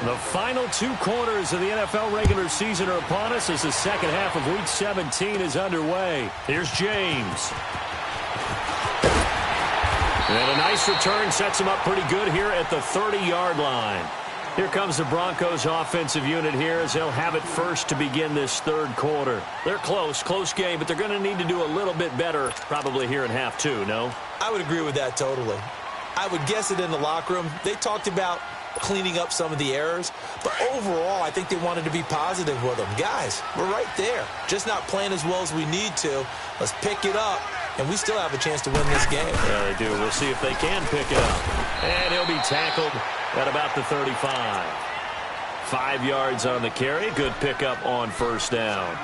The final 2 quarters of the NFL regular season are upon us as the second half of Week 17 is underway. Here's James. And a nice return sets him up pretty good here at the 30-yard line. Here comes the Broncos offensive unit here as they'll have it first to begin this third quarter. They're close game, but they're going to need to do a little bit better probably here in half 2, no? I would agree with that totally. I would guess it in the locker room. They talked about cleaning up some of the errors, but overall, I think they wanted to be positive with them. Guys, we're right there. Just not playing as well as we need to. Let's pick it up, and we still have a chance to win this game. Yeah, they do. We'll see if they can pick it up. And he'll be tackled at about the 35. 5 yards on the carry. Good pickup on first down.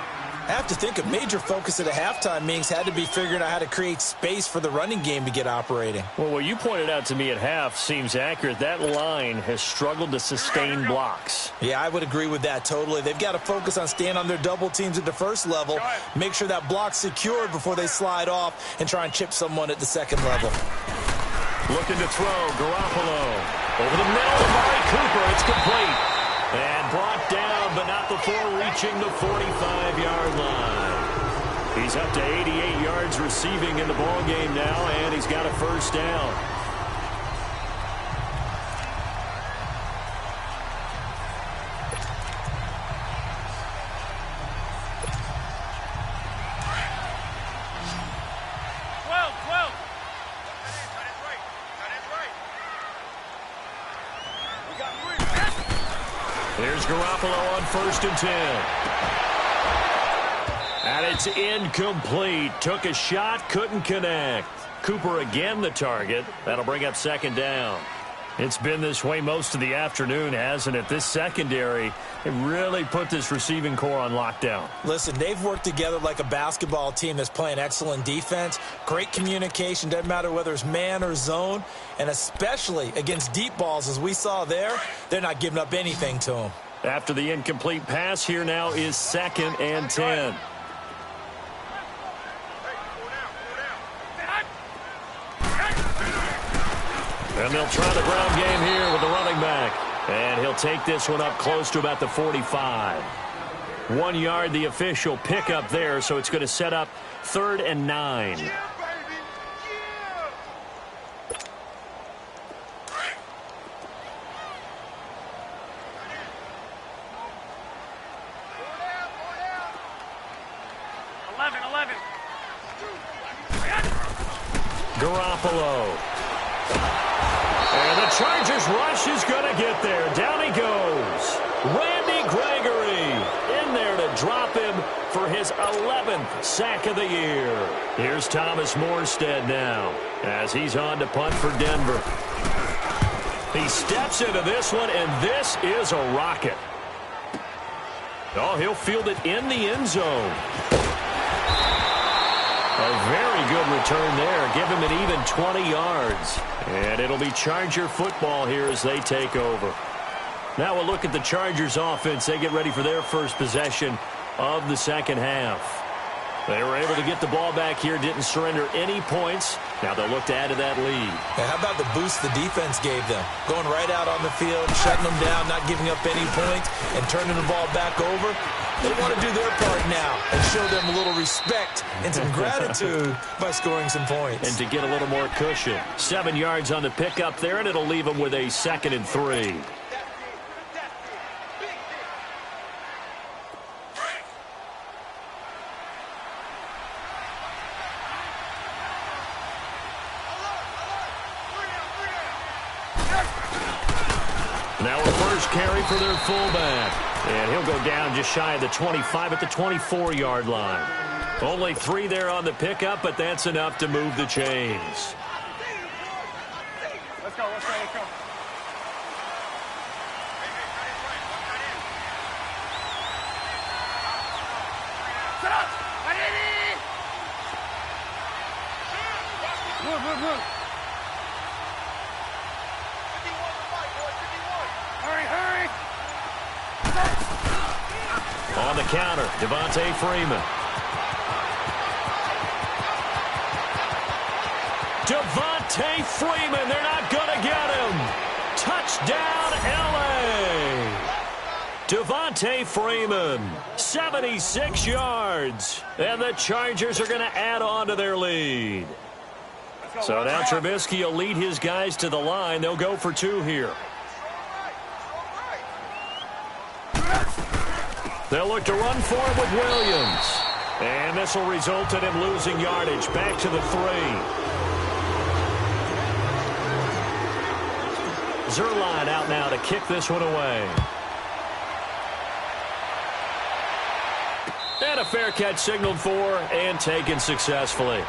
I have to think a major focus at a halftime meetings had to be figuring out how to create space for the running game to get operating. Well, what you pointed out to me at half seems accurate. That line has struggled to sustain blocks. Yeah, I would agree with that totally. They've got to focus on staying on their double teams at the first level, make sure that block's secured before they slide off and try and chip someone at the second level. Looking to throw, Garoppolo. Over the middle, Amari Cooper. It's complete. And brought down, but not before reaching the 45-yard line. He's up to 88 yards receiving in the ballgame now, and he's got a first down. Here's Garoppolo on 1st and 10. And it's incomplete. Took a shot, couldn't connect. Cooper again the target. That'll bring up second down. It's been this way most of the afternoon, hasn't it? This secondary, it really put this receiving core on lockdown. Listen, they've worked together like a basketball team that's playing excellent defense. Great communication, doesn't matter whether it's man or zone. And especially against deep balls, as we saw there, they're not giving up anything to them. After the incomplete pass, here now is 2nd and 10. And they'll try the ground game here with the running back. And he'll take this one up close to about the 45. 1 yard, the official pickup there, so it's going to set up 3rd and 9. Garoppolo. And the Chargers rush is going to get there. Down he goes. Randy Gregory in there to drop him for his 11th sack of the year. Here's Thomas Morstead now as he's on to punt for Denver. He steps into this one, and this is a rocket. Oh, he'll field it in the end zone. A very good return there. Give him an even 20 yards. And it'll be Charger football here as they take over. Now we'll look at the Chargers offense. They get ready for their first possession of the second half. They were able to get the ball back here, didn't surrender any points. Now they'll look to add to that lead. And how about the boost the defense gave them? Going right out on the field, shutting them down, not giving up any points, and turning the ball back over. They want to do their part now and show them a little respect and some gratitude by scoring some points. And to get a little more cushion. 7 yards on the pickup there, and it'll leave them with a 2nd and 3. Now a first carry for their fullback. And he'll go down just shy of the 25 at the 24-yard line. Only 3 there on the pickup, but that's enough to move the chains. Let's go, let's go, let's go. Set up! Move, move, move. Hurry, hurry! On the counter, Devontae Freeman. Devontae Freeman, they're not going to get him. Touchdown, L.A. Devontae Freeman, 76 yards. And the Chargers are going to add on to their lead. So now Trubisky will lead his guys to the line. They'll go for 2 here. They'll look to run for him with Williams. And this will result in him losing yardage. Back to the 3. Zerline out now to kick this one away. And a fair catch signaled for and taken successfully.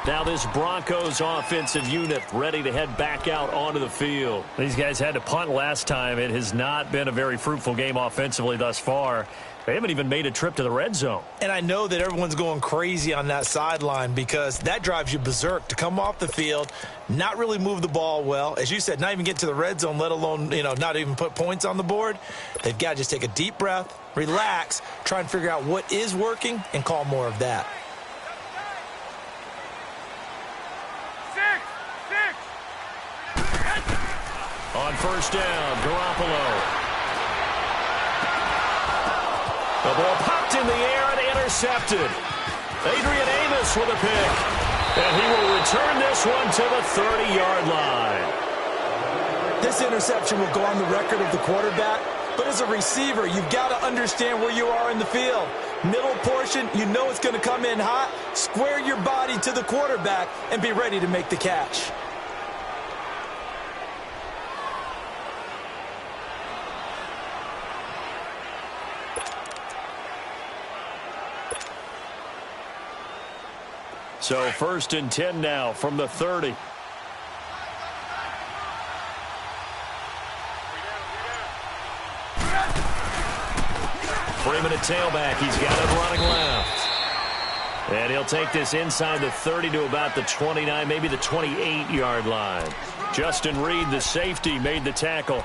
Now this Broncos offensive unit ready to head back out onto the field. These guys had to punt last time. It has not been a very fruitful game offensively thus far. They haven't even made a trip to the red zone. And I know that everyone's going crazy on that sideline because that drives you berserk to come off the field, not really move the ball well. As you said, not even get to the red zone, let alone, not even put points on the board. They've got to just take a deep breath, relax, try and figure out what is working, and call more of that. On first down, Garoppolo. The ball popped in the air and intercepted. Adrian Amos with a pick. And he will return this one to the 30-yard line. This interception will go on the record of the quarterback, but as a receiver, you've got to understand where you are in the field. Middle portion, you know it's going to come in hot. Square your body to the quarterback and be ready to make the catch. So 1st and 10 now from the 30. Freeman at tailback. He's got him running left. And he'll take this inside the 30 to about the 29, maybe the 28-yard line. Justin Reed, the safety, made the tackle.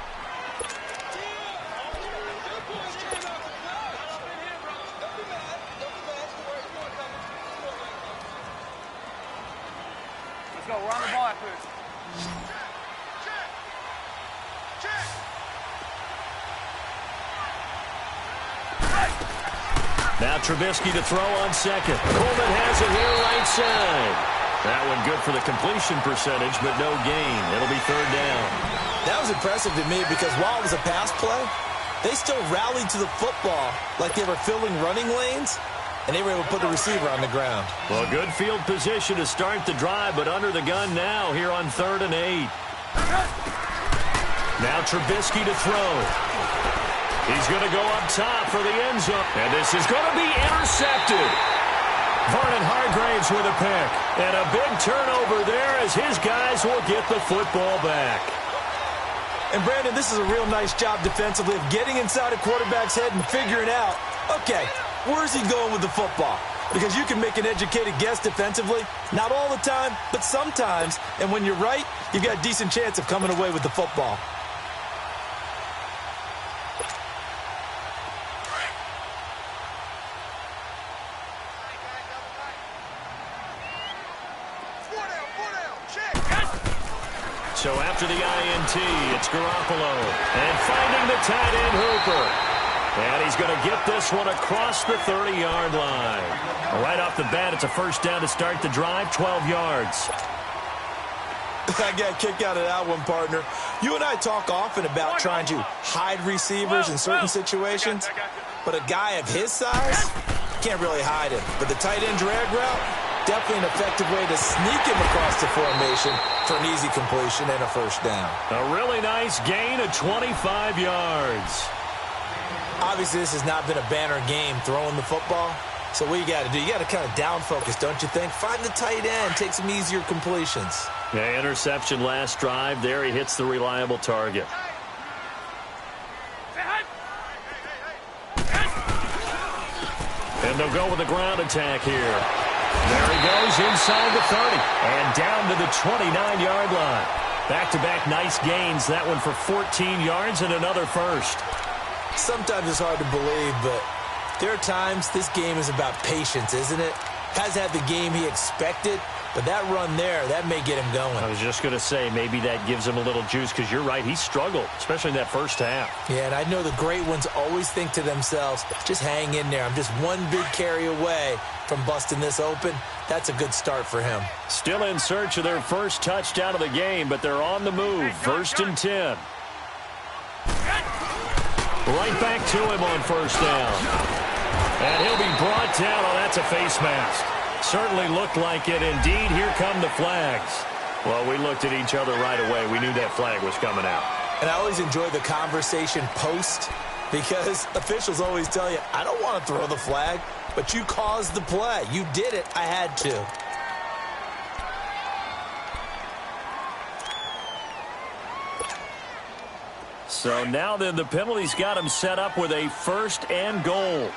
Now Trubisky to throw on second. Coleman has it here right side. That one good for the completion percentage, but no gain. It'll be 3rd down. That was impressive to me because while it was a pass play, they still rallied to the football like they were filling running lanes, and they were able to put the receiver on the ground. Well, good field position to start the drive, but under the gun now here on 3rd and 8. Now Trubisky to throw. He's going to go up top for the end zone. And this is going to be intercepted. Vernon Hargreaves with a pick. And a big turnover there as his guys will get the football back. And, Brandon, this is a real nice job defensively of getting inside a quarterback's head and figuring out, okay, where's he going with the football? Because you can make an educated guess defensively. Not all the time, but sometimes. And when you're right, you've got a decent chance of coming away with the football. So after the INT, it's Garoppolo. And finding the tight end Hooper. And he's going to get this one across the 30-yard line. Right off the bat, it's a first down to start the drive, 12 yards. I got a kick out of that one, partner. You and I talk often about trying to hide receivers in certain situations, but a guy of his size can't really hide him. But the tight end drag route, definitely an effective way to sneak him across the formation for an easy completion and a first down. A really nice gain of 25 yards. Obviously, this has not been a banner game throwing the football. So what you got to do, you got to kind of down focus, don't you think? Find the tight end, take some easier completions. Yeah, interception last drive. There he hits the reliable target. And they'll go with a ground attack here. There he goes inside the 30 and down to the 29-yard line. Back-to-back nice gains. That one for 14 yards and another first. Sometimes it's hard to believe, but there are times this game is about patience, isn't it? Has had the game he expected, But that run there, that may get him going. I was just going to say, maybe that gives him a little juice, because you're right, he struggled, especially in that first half. Yeah, and I know the great ones always think to themselves, just hang in there. I'm just one big carry away from busting this open. That's a good start for him. Still in search of their first touchdown of the game, but they're on the move. 1st and 10. Right back to him on 1st down. And he'll be brought down. Oh, that's a face mask. Certainly looked like it. Indeed, here come the flags. Well, we looked at each other right away. We knew that flag was coming out. And I always enjoy the conversation post, because officials always tell you, I don't want to throw the flag, but you caused the play. You did it. I had to. So now then, the penalty's got him set up with a 1st and goal.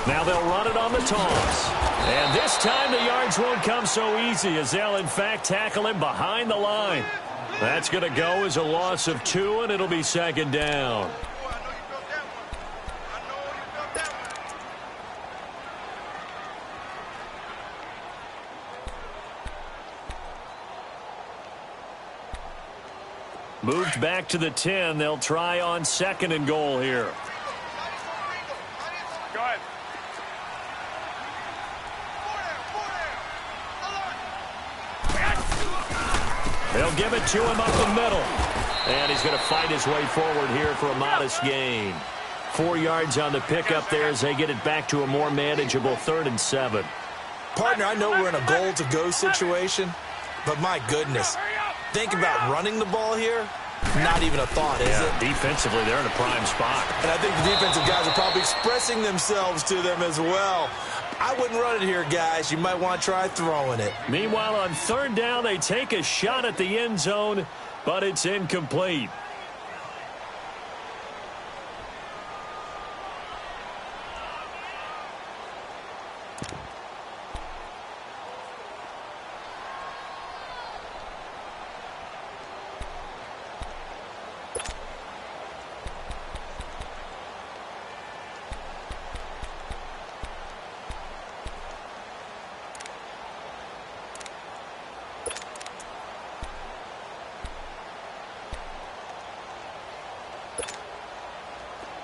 Now they'll run it on the toss. And this time the yards won't come so easy, as they'll in fact tackle him behind the line. That's going to go as a loss of 2, and it'll be 2nd down. Moved back to the 10. They'll try on 2nd and goal here. Go ahead. They'll give it to him up the middle. And he's going to fight his way forward here for a modest gain. 4 yards on the pickup there as they get it back to a more manageable 3rd and 7. Partner, I know we're in a goal-to-go situation, but my goodness, think about running the ball here. Not even a thought, is it? Defensively, they're in a prime spot. And I think the defensive guys are probably expressing themselves to them as well. I wouldn't run it here, guys. You might want to try throwing it. Meanwhile, on 3rd down, they take a shot at the end zone, but it's incomplete.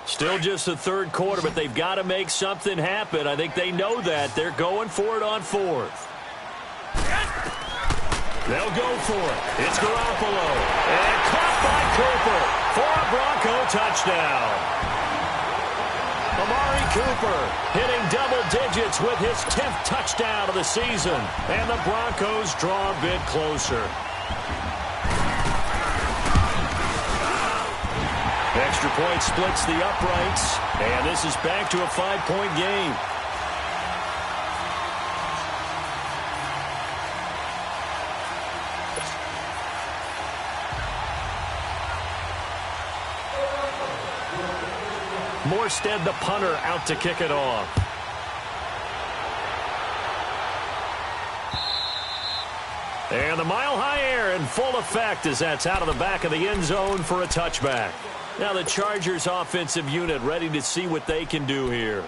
Still just the 3rd quarter, but they've got to make something happen. I think they know that. They're going for it on 4th. They'll go for it. It's Garoppolo. And caught by Cooper for a Bronco touchdown. Amari Cooper hitting double digits with his 10th touchdown of the season. And the Broncos draw a bit closer. Extra point splits the uprights, and this is back to a 5-point game. Morstead, the punter, out to kick it off. And the mile-high air in full effect as that's out of the back of the end zone for a touchback. Now the Chargers offensive unit ready to see what they can do here.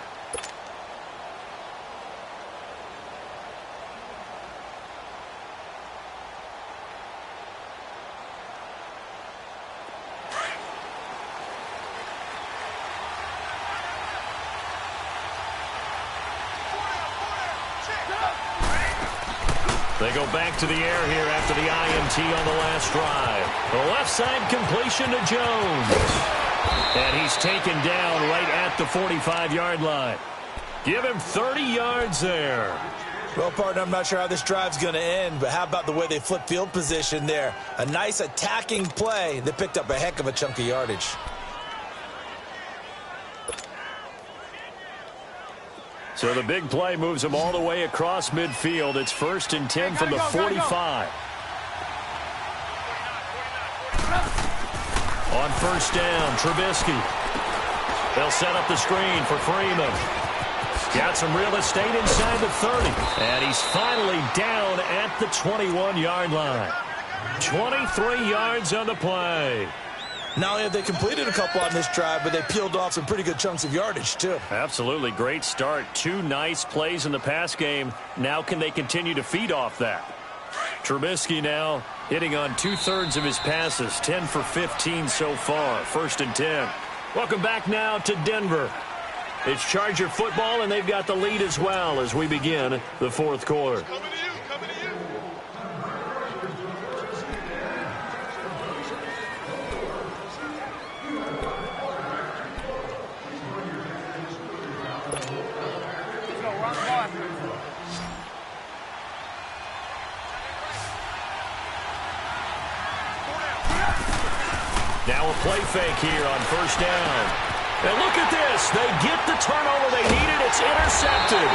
They go back to the air here after the INT on the last drive. The left side completion to Jones. And he's taken down right at the 45-yard line. Give him 30 yards there. Well, partner, I'm not sure how this drive's going to end, but how about the way they flip field position there? A nice attacking play that picked up a heck of a chunk of yardage. So the big play moves them all the way across midfield. It's 1st and 10 from the 45. On 1st down, Trubisky. They'll set up the screen for Freeman. Got some real estate inside the 30. And he's finally down at the 21-yard line. 23 yards on the play. Not only have they completed a couple on this drive, but they peeled off some pretty good chunks of yardage, too. Absolutely. Great start. 2 nice plays in the pass game. Now can they continue to feed off that? Trubisky now hitting on 2/3 of his passes. 10 for 15 so far. 1st and 10. Welcome back now to Denver. It's Charger football, and they've got the lead as well as we begin the 4th quarter. Now a play fake here on 1st down. And look at this. They get the turnover they needed. It's intercepted.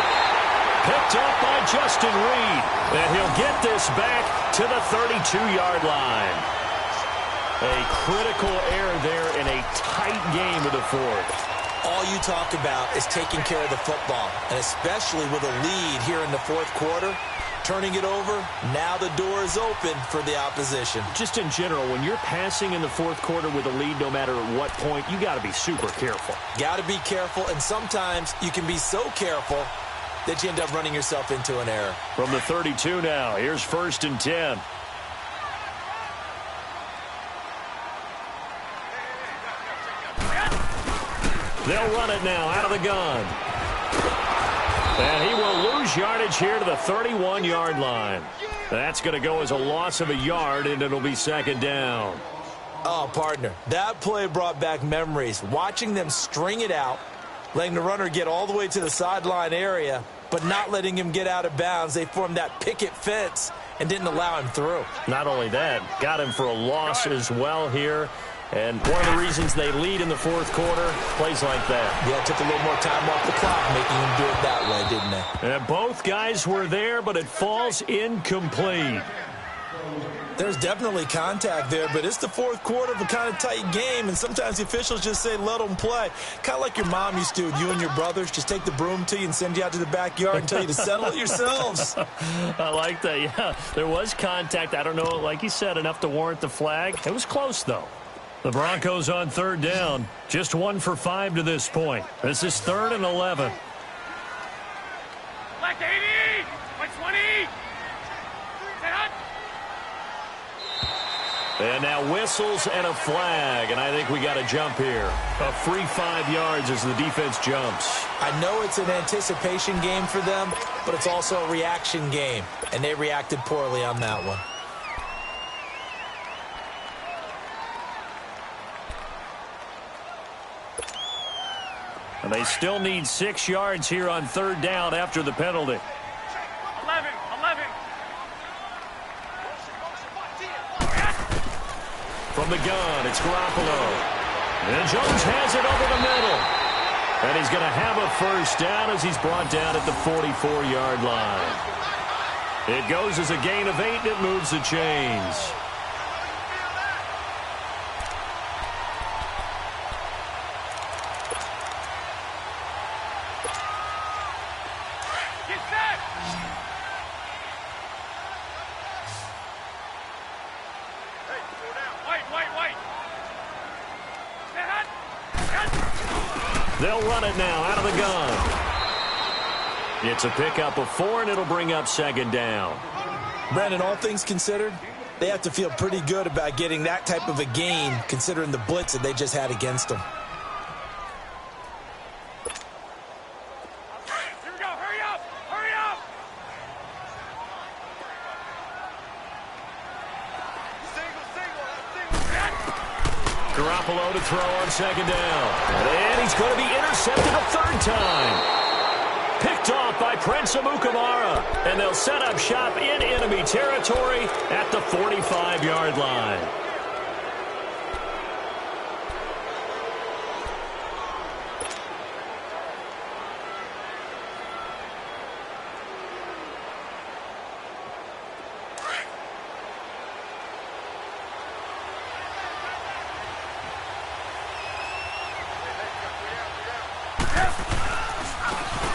Picked up by Justin Reed. And he'll get this back to the 32-yard line. A critical error there in a tight game of the 4th. All you talk about is taking care of the football, and especially with a lead here in the 4th quarter. Turning it over, now the door is open for the opposition. Just in general, when you're passing in the 4th quarter with a lead, no matter at what point, you got to be super careful. Got to be careful, and sometimes you can be so careful that you end up running yourself into an error. From the 32 now, here's 1st and 10. They'll run it now out of the gun. And he will lose yardage here to the 31-yard line. That's going to go as a loss of a yard, and it'll be 2nd down. Oh, partner, that play brought back memories. Watching them string it out, letting the runner get all the way to the sideline area, but not letting him get out of bounds. They formed that picket fence and didn't allow him through. Not only that, got him for a loss as well here. And one of the reasons they lead in the 4th quarter, plays like that. Yeah, it took a little more time off the clock, making him do it that way, didn't they? And both guys were there, but it falls incomplete. There's definitely contact there, but it's the 4th quarter of a kind of tight game, and sometimes the officials just say, let them play. Kind of like your mom used to with you and your brothers. Just take the broom to you and send you out to the backyard and tell you to settle it yourselves. I like that, yeah. There was contact. I don't know, like you said, enough to warrant the flag. It was close, though. The Broncos on 3rd down. Just 1 for 5 to this point. This is 3rd and 11. Left 80! 120! Set up! And now whistles and a flag, and I think we got a jump here. A free 5 yards as the defense jumps. I know it's an anticipation game for them, but it's also a reaction game, and they reacted poorly on that one. And they still need 6 yards here on 3rd down after the penalty. 11. From the gun, it's Garoppolo. And Jones has it over the middle. And he's going to have a 1st down as he's brought down at the 44-yard line. It goes as a gain of 8, and it moves the chains. They'll run it now out of the gun. It's a pickup of 4, and it'll bring up 2nd down. Brandon, all things considered, they have to feel pretty good about getting that type of a gain, considering the blitz that they just had against them. Here we go. Hurry up! Hurry up! Garoppolo to throw on 2nd down. And he's going to be intercepted a 3rd time. Picked off by Prince Amukamara. And they'll set up shop in enemy territory at the 45-yard line.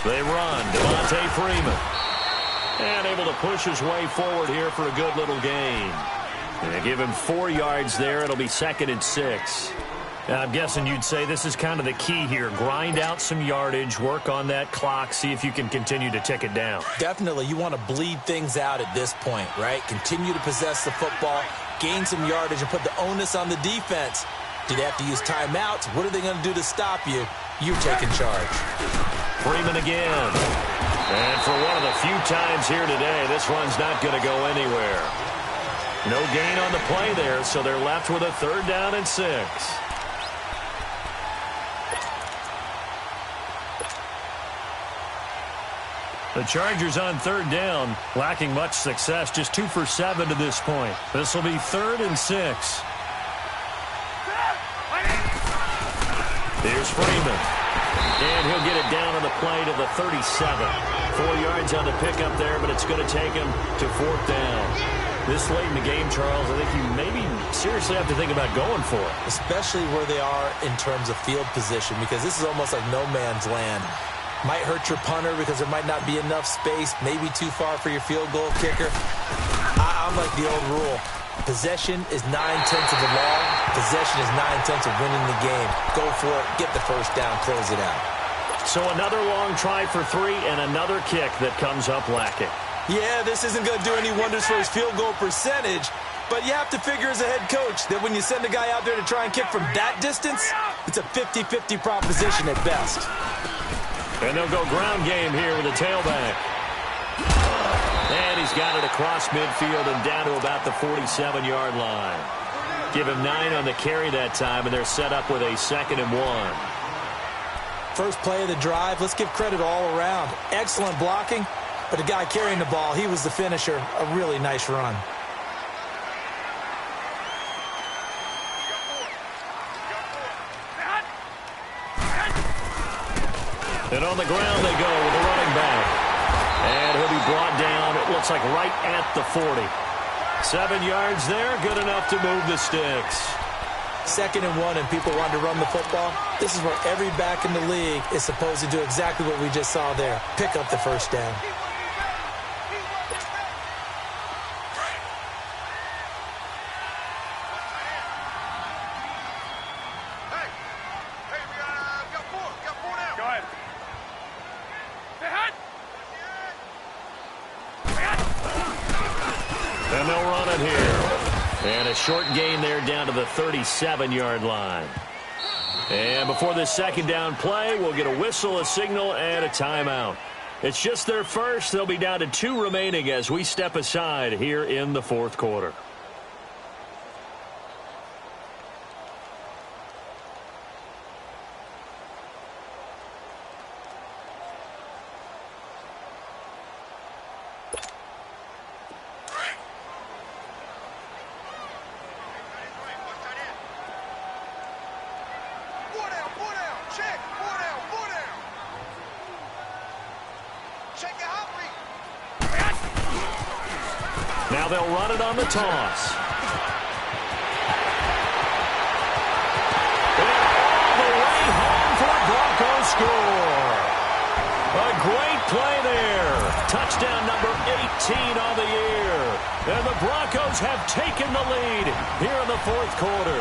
They run. Devontae Freeman. And able to push his way forward here for a good little gain. They give him 4 yards there. It'll be 2nd and 6. I'm guessing you'd say this is kind of the key here. Grind out some yardage, work on that clock, see if you can continue to tick it down. Definitely. You want to bleed things out at this point, right? Continue to possess the football, gain some yardage, and put the onus on the defense. Do they have to use timeouts? What are they going to do to stop you? You're taking charge. Freeman again. And for one of the few times here today, this one's not going to go anywhere. No gain on the play there, so they're left with a 3rd down and 6. The Chargers on 3rd down, lacking much success, just 2 for 7 to this point. This will be 3rd and 6. Here's Freeman. And he'll get it down on the play to the 37. 4 yards on the pickup there, but it's going to take him to 4th down. This late in the game, Charles, I think you maybe seriously have to think about going for it. Especially where they are in terms of field position, because this is almost like no man's land. Might hurt your punter because there might not be enough space, maybe too far for your field goal kicker. I'm like the old rule. Possession is 9/10 of the law. Possession is 9/10 of winning the game. Go for it. Get the 1st down. Close it out. So another long try for 3 and another kick that comes up lacking. Yeah, this isn't going to do any wonders for his field goal percentage, but you have to figure as a head coach that when you send a guy out there to try and kick from that distance, it's a 50-50 proposition at best. And they'll go ground game here with a tailback. And he's got it across midfield and down to about the 47-yard line. Give him 9 on the carry that time, and they're set up with a 2nd and 1. First play of the drive, let's give credit all around. Excellent blocking, but the guy carrying the ball, he was the finisher. A really nice run. And on the ground they go with the running back. And he'll be brought down, it looks like right at the 40. 7 yards there, good enough to move the sticks. 2nd and 1 and people want to run the football. This is where every back in the league is supposed to do exactly what we just saw there. Pick up the 1st down. And they'll run it here. And a short gain there down to the 37-yard line. And before this 2nd down play, we'll get a whistle, a signal, and a timeout. It's just their first. They'll be down to 2 remaining as we step aside here in the 4th quarter. Now they'll run it on the toss. And all the way home for a Broncos score. A great play there. Touchdown number 18 on the year. And the Broncos have taken the lead here in the 4th quarter.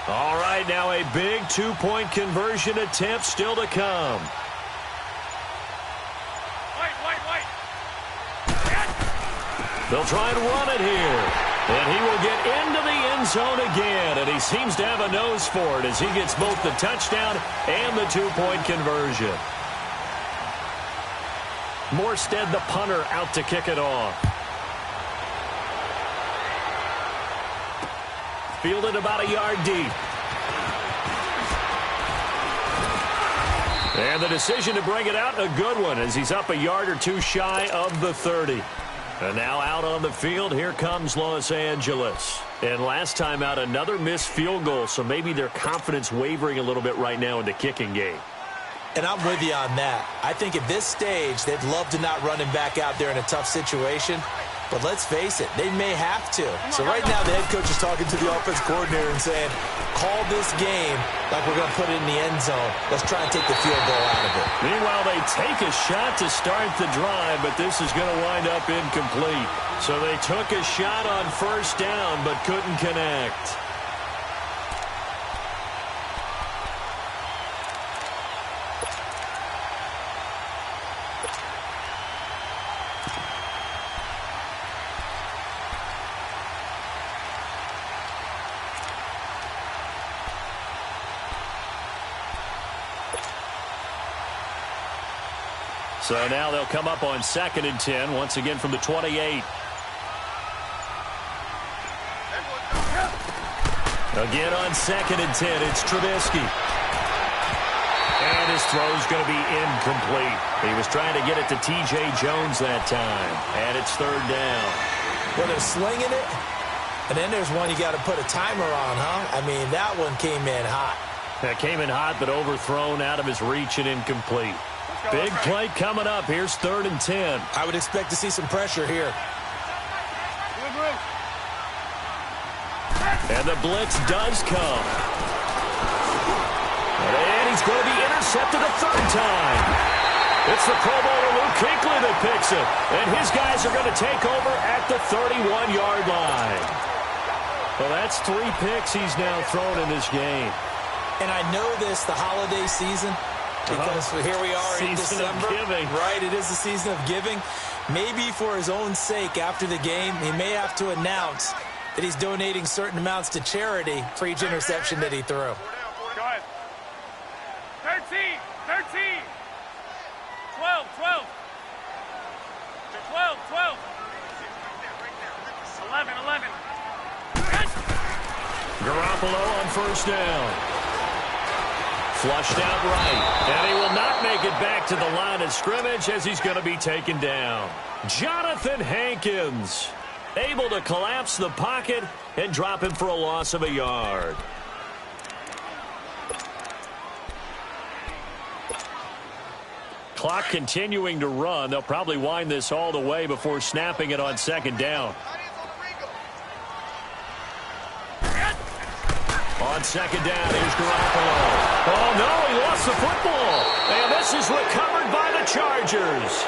All right, now a big 2-point conversion attempt still to come. Wait. They'll try and run it here. And he will get into the end zone again. And he seems to have a nose for it as he gets both the touchdown and the 2-point conversion. Morstead, the punter, out to kick it off. Fielded about a yard deep. And the decision to bring it out, a good one, as he's up a yard or two shy of the 30. And now out on the field, here comes Los Angeles. And last time out, another missed field goal, so maybe their confidence wavering a little bit right now in the kicking game. And I'm with you on that. I think at this stage, they'd love to not run him back out there in a tough situation. But let's face it, they may have to. So right now, the head coach is talking to the offense coordinator and saying, call this game like we're going to put it in the end zone. Let's try and take the field goal out of it. Meanwhile, they take a shot to start the drive, but this is going to wind up incomplete. So they took a shot on first down, but couldn't connect. So now they'll come up on 2nd and 10, once again from the 28. Again on 2nd and 10, it's Trubisky. And his throw's going to be incomplete. He was trying to get it to T.J. Jones that time. And it's 3rd down. Well, they're slinging it, and then there's one you got to put a timer on, huh? I mean, that one came in hot. That came in hot, but overthrown out of his reach and incomplete. Big play coming up. Here's 3rd and 10. I would expect to see some pressure here. And the blitz does come. And he's going to be intercepted a 3rd time. It's the Pro Bowler Luke Kuechly that picks it. And his guys are going to take over at the 31-yard line. Well, that's 3 picks he's now thrown in this game. And I know this, the holiday season, because here we are in December. Right, it is the season of giving. Maybe for his own sake after the game, he may have to announce that he's donating certain amounts to charity for each interception that he threw. Go ahead. 13, 13. 12, 12. 12, 12. 11, 11. Garoppolo on first down. Flushed out right. And he will not make it back to the line of scrimmage as he's going to be taken down. Jonathan Hankins able to collapse the pocket and drop him for a loss of a yard. Clock continuing to run. They'll probably wind this all the way before snapping it on 2nd down. On 2nd down, here's Garoppolo. Oh, no, he lost the football. And this is recovered by the Chargers.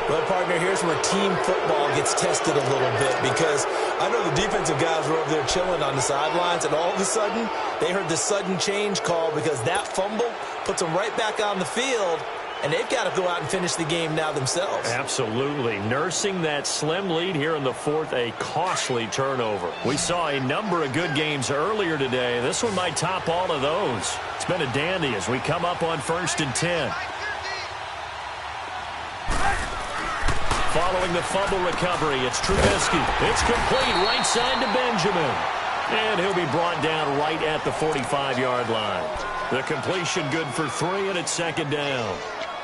Well, partner, here's where team football gets tested a little bit, because I know the defensive guys were over there chilling on the sidelines, and all of a sudden, they heard the sudden change call because that fumble puts them right back on the field, and they've got to go out and finish the game now themselves. Absolutely. Nursing that slim lead here in the 4th, a costly turnover. We saw a number of good games earlier today. This one might top all of those. It's been a dandy as we come up on 1st and 10. Following the fumble recovery, it's Trubisky. It's complete right side to Benjamin. And he'll be brought down right at the 45-yard line. The completion good for 3, and it's 2nd down.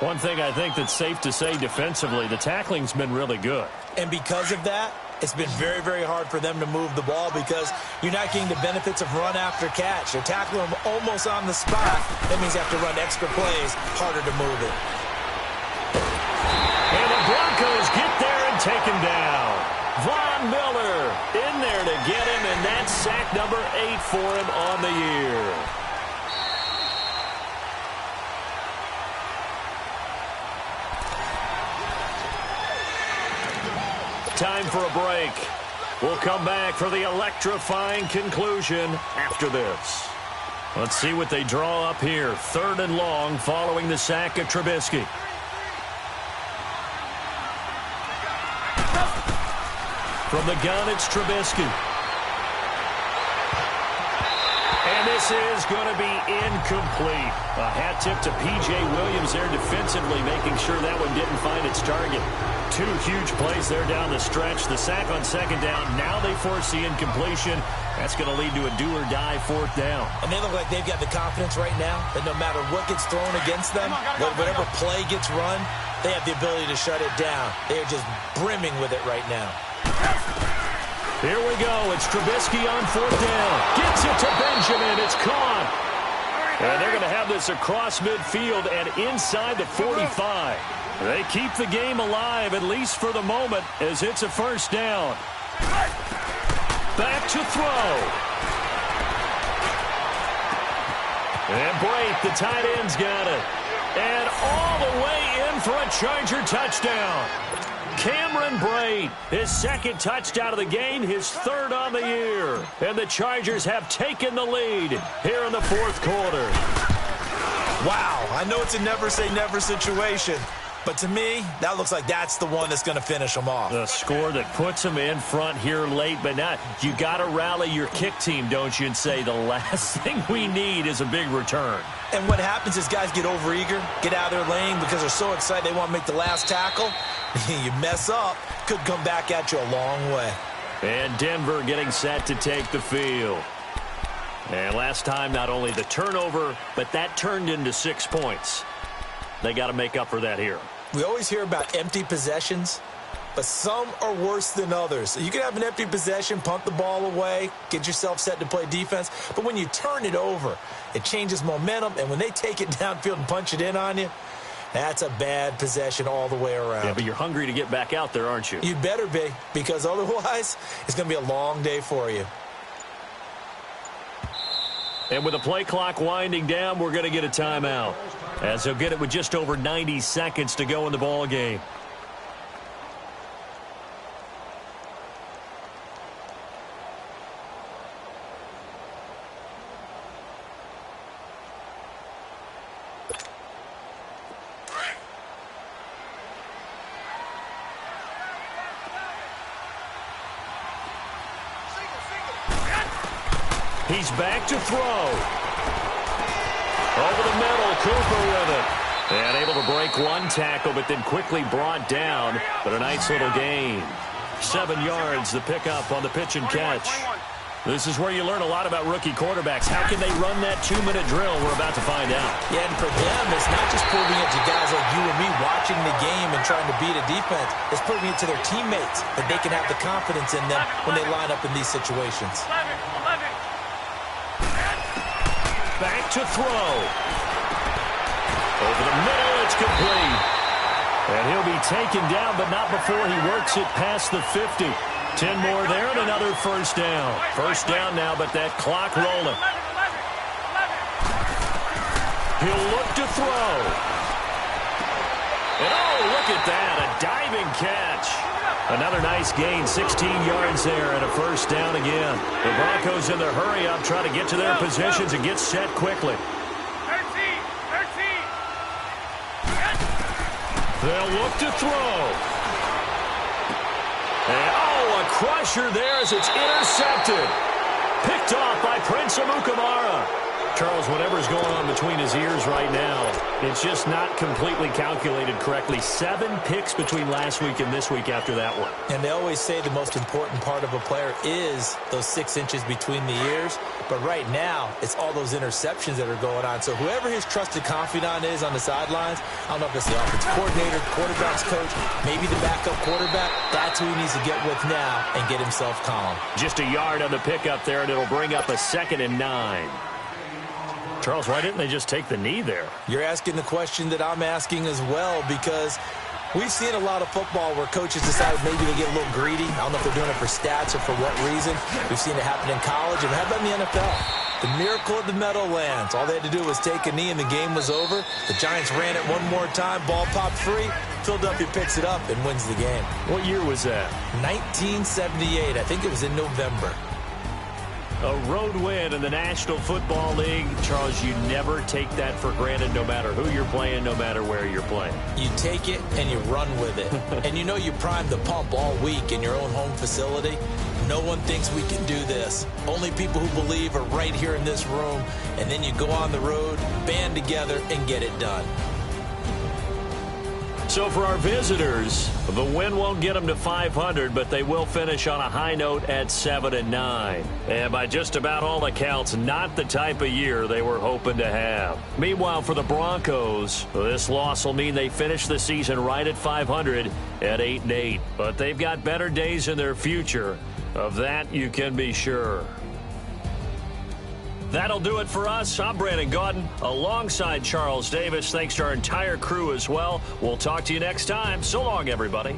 One thing I think that's safe to say defensively, the tackling's been really good. And because of that, it's been very, very hard for them to move the ball because you're not getting the benefits of run after catch. You're tackling them almost on the spot. That means you have to run extra plays, harder to move it. And the Broncos get there and take him down. Von Miller in there to get him, and that's sack number 8 for him on the year. Time for a break. We'll come back for the electrifying conclusion after this. Let's see what they draw up here. 3rd and long following the sack of Trubisky. From the gun, it's Trubisky. And this is going to be incomplete. A hat tip to P.J. Williams there defensively, making sure that one didn't find its target. 2 huge plays there down the stretch. The sack on 2nd down. Now they force the incompletion. That's going to lead to a do-or-die 4th down. And they look like they've got the confidence right now that no matter what gets thrown against them, whatever play gets run, they have the ability to shut it down. They are just brimming with it right now. Here we go. It's Trubisky on 4th down. Gets it to Benjamin. It's caught. And they're going to have this across midfield and inside the 45. They keep the game alive, at least for the moment, as it's a 1st down. Back to throw. And Brate, the tight end's got it. And all the way in for a Charger touchdown. Cameron Brate, his 2nd touchdown of the game, his 3rd on the year. And the Chargers have taken the lead here in the 4th quarter. Wow, I know it's a never-say-never situation, but to me, that looks like that's the one that's going to finish them off. The score that puts them in front here late, but not. You got to rally your kick team, don't you, and say the last thing we need is a big return. And what happens is guys get overeager, get out of their lane because they're so excited they want to make the last tackle. You mess up, could come back at you a long way. And Denver getting set to take the field. And last time, not only the turnover, but that turned into 6 points. They got to make up for that here. We always hear about empty possessions, but some are worse than others. You can have an empty possession, punt the ball away, get yourself set to play defense, but when you turn it over, it changes momentum, and when they take it downfield and punch it in on you, that's a bad possession all the way around. Yeah, but you're hungry to get back out there, aren't you? You better be, because otherwise, it's going to be a long day for you. And with the play clock winding down, we're going to get a timeout, as he'll get it with just over 90 seconds to go in the ball game. He's back to throw. Over the middle, Cooper with it. And able to break one tackle, but then quickly brought down. But a nice little gain. 7 yards, the pickup on the pitch and catch. This is where you learn a lot about rookie quarterbacks. How can they run that 2-minute drill? We're about to find out. Yeah, and for them, it's not just proving it to guys like you and me watching the game and trying to beat a defense. It's proving it to their teammates that they can have the confidence in them when they line up in these situations. Back to throw. Over the middle, it's complete. And he'll be taken down, but not before he works it past the 50. 10 more there and another 1st down. 1st down now, but that clock rolling. He'll look to throw. And oh, look at that, a diving catch. Another nice gain, 16 yards there and a 1st down again. The Broncos in their hurry-up trying to get to their positions and get set quickly. 13. They'll look to throw. And oh, a crusher there as it's intercepted. Picked off by Prince Amukamara. Charles, whatever's going on between his ears right now, it's just not completely calculated correctly. 7 picks between last week and this week after that one. And they always say the most important part of a player is those 6 inches between the ears. But right now, it's all those interceptions that are going on. So whoever his trusted confidant is on the sidelines, I don't know if it's the offensive coordinator, quarterback's coach, maybe the backup quarterback, that's who he needs to get with now and get himself calm. Just a yard on the pickup there, and it'll bring up a 2nd and 9. Charles, why didn't they just take the knee there? You're asking the question that I'm asking as well, because we've seen a lot of football where coaches decide maybe they get a little greedy. I don't know if they're doing it for stats or for what reason. We've seen it happen in college, and how about in the NFL? The miracle of the Meadowlands. All they had to do was take a knee, and the game was over. The Giants ran it one more time. Ball popped free. Philadelphia picks it up and wins the game. What year was that? 1978. I think it was in November. A road win in the National Football League. Charles, you never take that for granted no matter who you're playing, no matter where you're playing. You take it and you run with it. And you know you primed the pump all week in your own home facility. No one thinks we can do this. Only people who believe are right here in this room. And then you go on the road, band together, and get it done. So for our visitors, the win won't get them to 500, but they will finish on a high note at 7-9. And by just about all accounts, not the type of year they were hoping to have. Meanwhile, for the Broncos, this loss will mean they finish the season right at 500 at 8-8. But they've got better days in their future. Of that, you can be sure. That'll do it for us. I'm Brandon Gaudin alongside Charles Davis. Thanks to our entire crew as well. We'll talk to you next time. So long, everybody.